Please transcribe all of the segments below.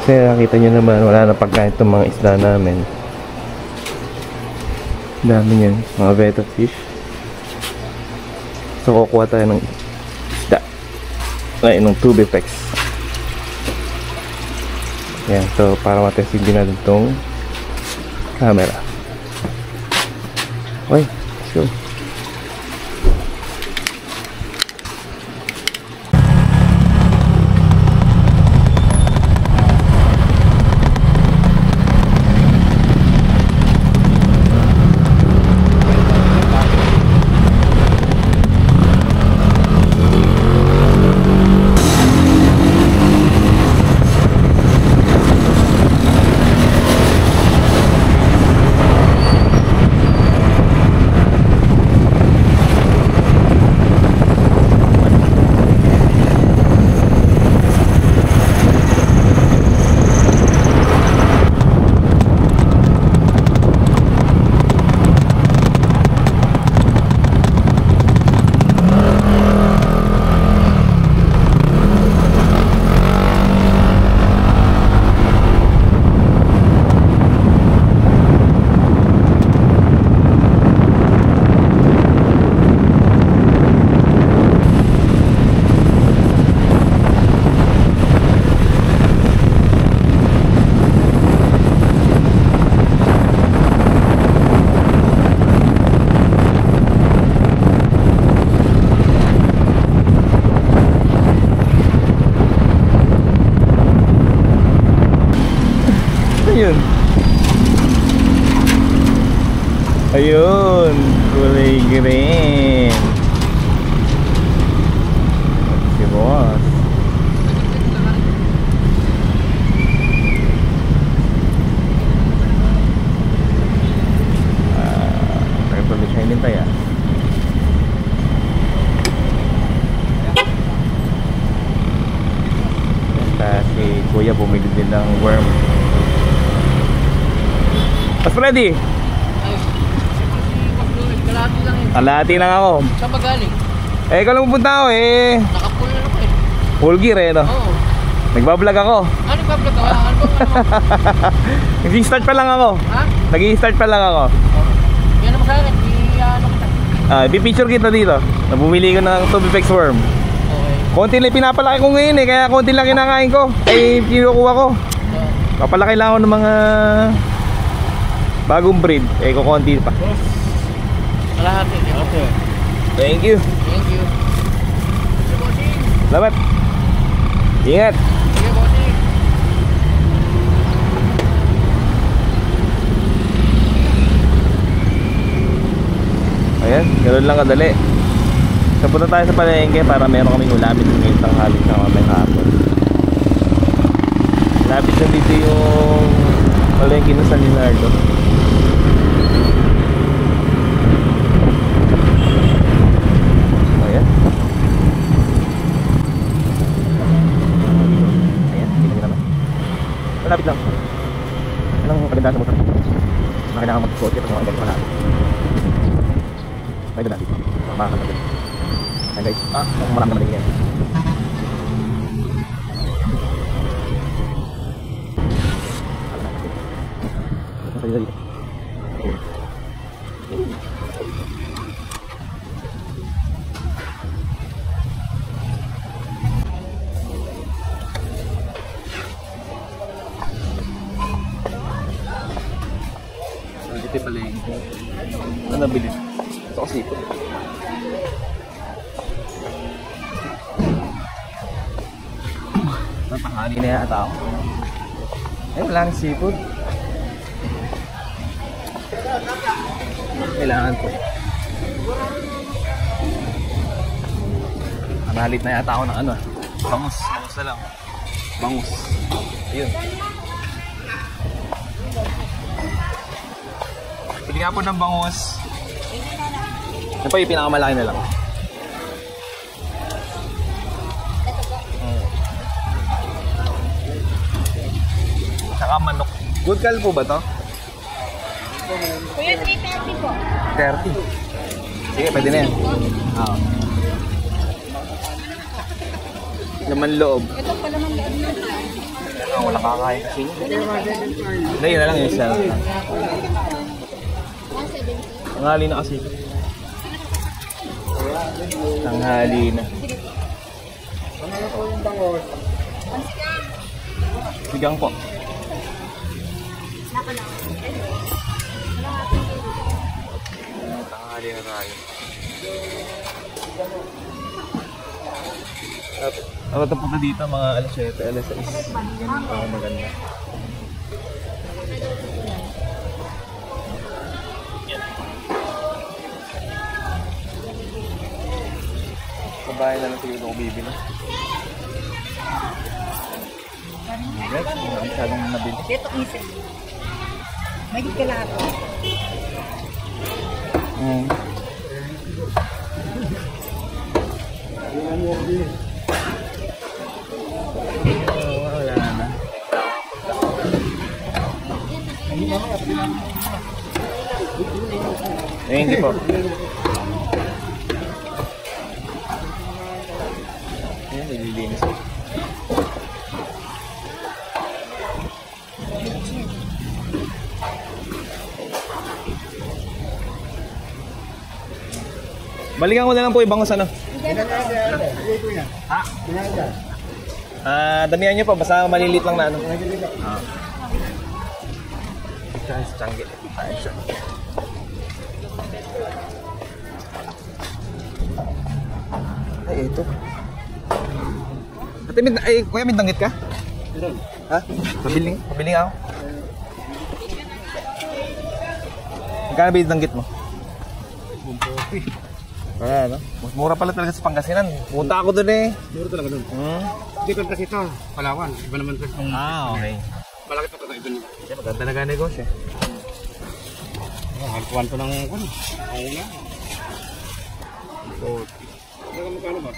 Kasi nakita nyo naman, wala na pagkain itong mga isda namin. Dami yan, mga betta fish. So kukuha tayo ng isda ngayon ng Tubipex. Yan, so para matesting din natin itong camera. Okay, let's go. Ayun. Ayun, kulay green. Si boss. Nagpapalisyahin din tayo. Si kuya bumili din ng worm. Mas ready? Kalahati lang eh. Kalahati lang ako. Saan ba galing? Eh, ikaw lang pupunta ako eh. Nakapull na ako eh. Full gear eh, no? Oo. Nagbablog ako. Ano nagbablog ka? Ano ba ano? Nag-i-start pa lang ako. Ha? Nag-i-start pa lang ako. Yan naman sa akin. I-ano kita. Ipipicture kita dito. Nabumili ko ng Tubipex worm. Okay. Konti lang pinapalaki ko ngayon eh. Kaya konti lang kinakain ko. Eh, kinukuha ko. Papalaki lang ako ng mga bagong breed. Eh, kukonti pa. Kalahati. Okay. Thank you. Thank you. Sige, bossing. Salamat. Ingat. Sige, bossing. Ayan, ganoon lang kadali. So, punta tayo sa palengke para meron kaming ulamit ngayong tanghali sa mamayang hapon. Lapit na dito yung palengke ng San Leonardo. Ayan. Ayan, tingnan nyo naman. Malapit lang. Anong kagandahan sa motor? Kailangan mag-suot ito mga galing malapit. May doon dito. Makakal na doon. Ayan guys. Marami naman din yan. Masaya dito. Dito pala yung ano nabili? Ito kasi ito. Tanghali na yata ako. Eh, wala nang seafood. Kailangan ko. Nahalit na yata ako ng ano. Bangus. Bangus na lang. Bangus. Ayun. Pili nga po ng bangus. Ano pa yung pinakamalaki na lang? Saka manok. Good call po ba to? Kuya, 330 po. 30. Sige, pwede na yan. Oo. Laman loob. Ito pa naman loob na. Wala kakain kasi yun. Hindi, yun na lang yung isa. Tanghali na kasi. Tanghali na. Sigang po. Tanghali na tayo. Ako tapunta dito mga alas 7, alas 6. Ganun pa maganda. Kabahay na lang siguro ako bibili. Yes, masyadong nabili. Ito isa. May kalato. Wala na. Hindi po. Ayan, nililinis. Balikan ko na lang po ibang ano. Damihan nyo pa, basta malilit lang na ano. Guys, canggit. Ay, ito. Ay, kuya, may danggit ka? Ha? Pabiling ako. Magkano ba yung danggit mo? 140. Kaya, no? Mas mura pala talaga sa Pangasinan. Punta ako doon eh. Mura talaga doon. Hindi ko kasi ito, Palawan. Iba naman ito. Okay. Malaki ito kakaiba niya. Kasi maganda na nga negosyo. Halpuan to ng ano? Ayaw na. Magkano ba?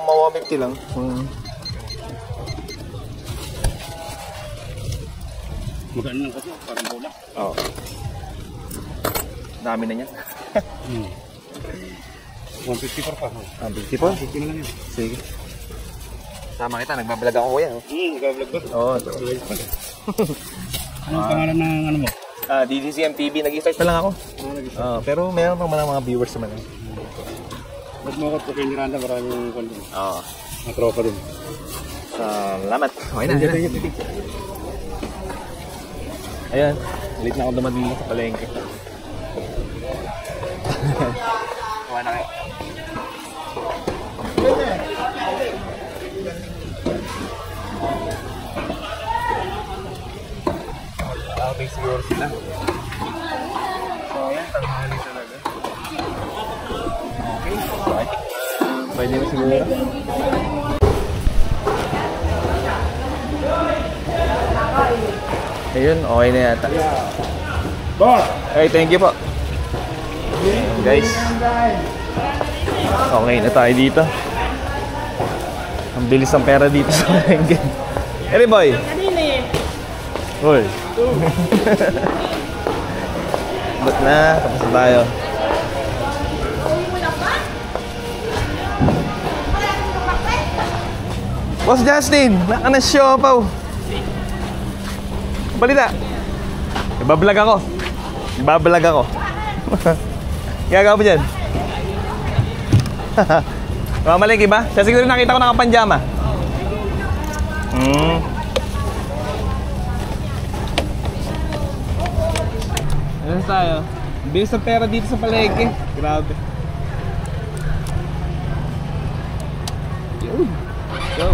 Mawa 50 lang. Magkano lang kasi, parang bola. Oo. Dami na niya. 150 pa. 50 po? 50 na lang yan. Sige. Sama kita, nagbablog ako kuya. Nagbablog ba? Oo. Anong pangalan ng ano mo? DDCM TV, nag-start pa lang ako. Pero meron pa mga viewers naman. Mas makot ko kay Miranda, maraming kondo. Oo. Mga tropa din. Salamat. Okay na. Ayan, late na ako dumadili sa palengke. Kuha na kayo. Okay, siguro sila. So, ayan, tanghali talaga. Okay, pwede na siguro. Ayun, okay na yata. Boss! Okay, thank you po. Guys, okay na tayo dito. Ang bilis ng pera dito sa palengke. Eri boy! Uy! Ba't na? Tapos na tayo. Boss Justin! Naka na siopaw! Balita! Ibablog ako. Gagawa mo dyan. Mamaliki ba? Siya siguro nakita ko nakapanjama. Ayan tayo. Bilis ng pera dito sa palengke. Grabe. Yun. Go.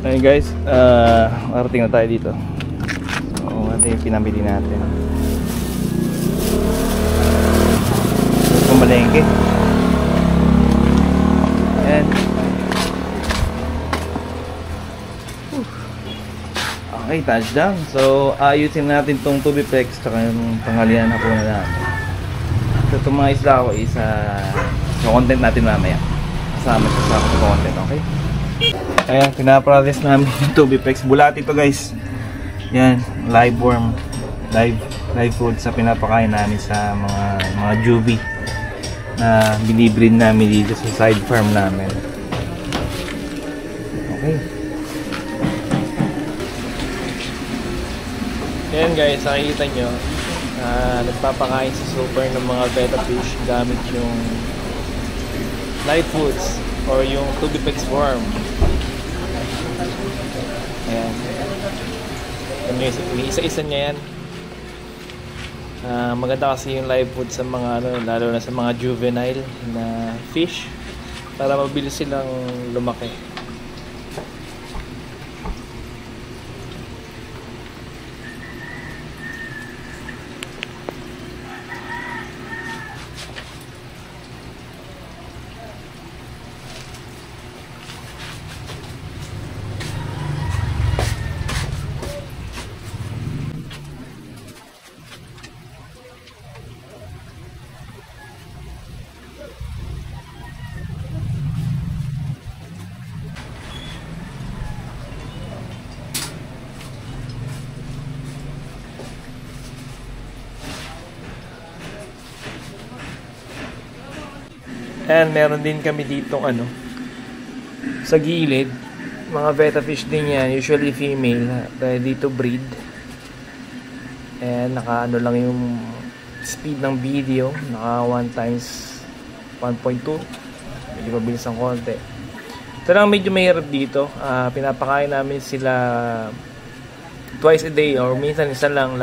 Ayun guys, marating na tayo dito. So, ito yung pinamili natin. Pumalengke. Ayan. Okay, touchdown. So, ayusin natin tong tubiplex tsaka yung tanghalian na po na natin. So, itong mga isla ko is content natin mamaya. Kasama siya sa content, okay? Ayan, pinaprocess namin yung tubiplex. Bulati ito guys. Yan, live worm. Live food sa pinapakain namin sa mga juvie na binibreed namin dito sa side farm namin. Okay. Ayan guys, nakikita nyo nagpapakain si Super ng mga betta fish gamit yung live foods or yung tubiplex worm. Ayan. Isa-isa niya yan. Maganda kasi yung live food sa mga lalo na sa mga juvenile na fish para mabilis silang lumaki. And meron din kami ditong sa gilid, mga betta fish din yan, usually female, ready to breed. And naka lang yung speed ng video, naka 1x1.2, medyo mabilis ang konti. Ito lang medyo mahirap dito, pinapakain namin sila twice a day or minsan isa lang.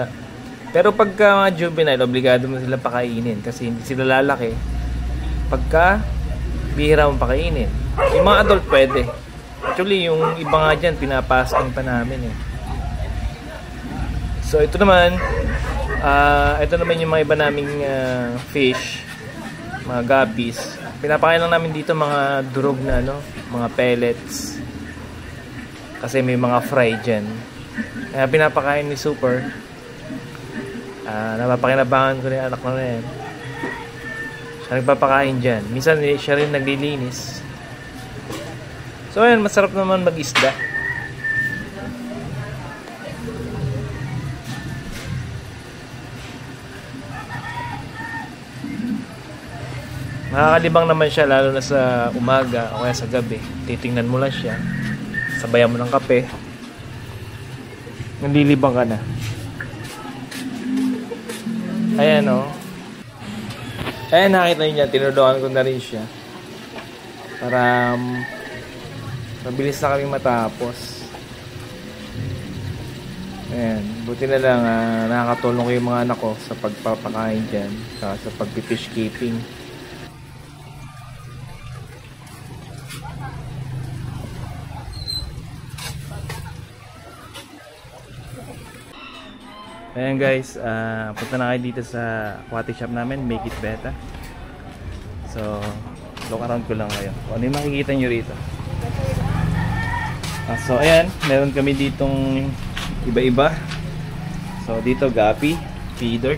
Pero pagka mga juvenile, obligado mo sila pakainin kasi hindi sila lalaki pagka bihira mong pakainin. Yung mga adult pwede. Actually yung iba nga dyan pinapasking pa namin So ito naman yung mga iba naming fish, mga guppies. Pinapakain lang namin dito mga durog na mga pellets kasi may mga fry dyan. Kaya pinapakain ni Super. Napapakinabangan ko na yung anak na yan. Siya nagpapakain dyan. Minsan siya rin naglilinis. So ayan, masarap naman mag-isda. Makakalibang naman siya lalo na sa umaga o kaya sa gabi. Titingnan mo lang siya. Sabayan mo ng kape. Nalilibang ka na. Ayan Ayan, nakita niyo, tinuloan ko na rin siya para mabilis na kaming matapos. Ayan, buti na lang nakakatulong ko yung mga anak ko sa pagpapakain dyan sa pag-fish keeping. Ayan guys, punta na kayo dito sa aquatic shop namin, Make It Betta. So, look around ko lang kayo. Ano yung makikita nyo rito? So, ayan, meron kami ditong iba-iba. So, dito, guppy, feeder.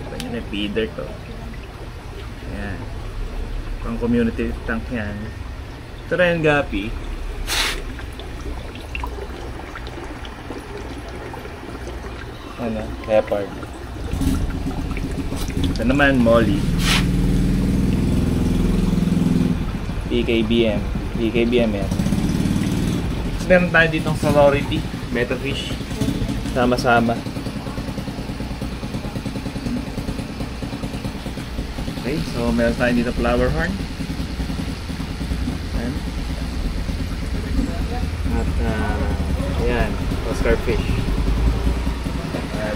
Ito nyo na feeder to. Ayan. Pang community tank yan. Ito rin yung guppy. Leopard. Ito naman, Molly. PKBM yan. Meron tayo ditong sorority, betta fish. Sama-sama. Okay, so meron tayo dito flower horn. Ayan. At ayan, Oscar fish.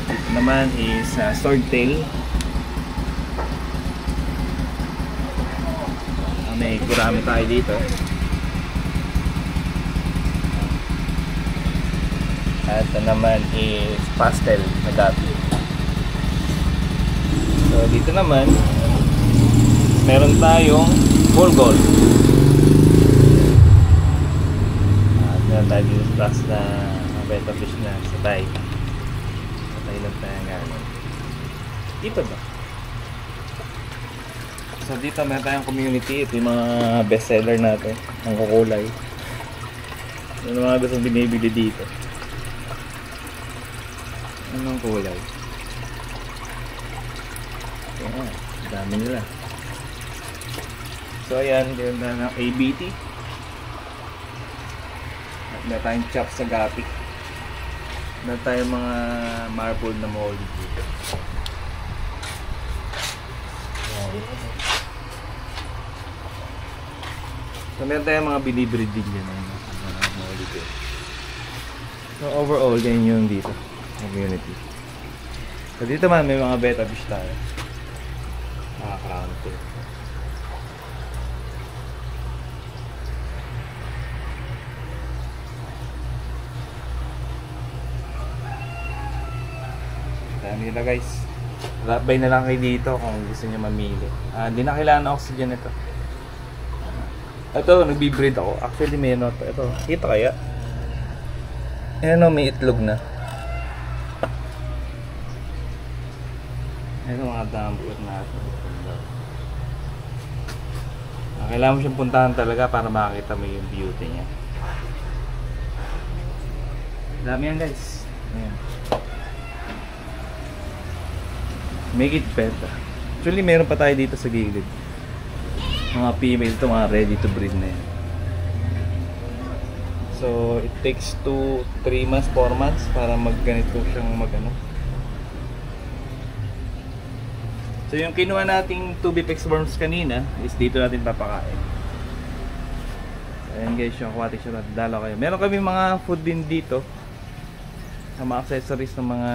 Dito naman is swordtail. May gurami tayo dito. At ito naman is pastel na gabi. So dito naman meron tayong full gold. At meron tayo dito sa taas na betta fish na sa Thai. Sa Thailand tayo gano'n. Dito ba? So dito meron tayong community. Ito yung mga best seller natin. Ang kukulay. Yung mga gustong binibili dito. Anong kulay? Ayan, dami nila. So ayan, ganda ng ABT. At meron tayong chop sa gapi. Meron tayong mga marble na moldy dito. So meron tayong mga binibreed din yan ng mga moldy dito. So overall, ganyan yung dito community. So dito man may mga betta fish tayo. Crown to. Dami nila guys. Labay na lang kayo dito kung gusto nyo mamili. Hindi na kailangan ng oxygen ito. Ito, nagbibreed ako. Actually may not. Ito, kita kaya? Ayan o, may itlog na. Ito mga dambot natin. Kailangan mo siyang puntahan talaga para makakita mo yung beauty niya. Dami yan guys. Ayan. Make it better. Actually meron pa tayo dito sa gilid. Mga female ito, mga ready to breed na yan. So it takes 2-3 months, 4 months para magganito siyang magano. So yung kinuha nating 2B-Pex worms kanina is dito natin papakain. So ayan guys, yung aquatic siya, dalaw kayo. Meron kami mga food din dito. Sa mga accessories ng mga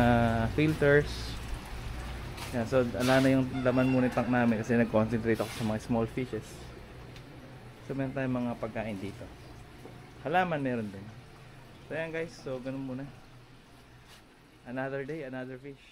filters. Yan, so ala na yung laman muna yung tank namin kasi nag-concentrate ako sa mga small fishes. So meron tayong mga pagkain dito. Halaman meron din. So ayan guys, so ganun muna. Another day, another fish.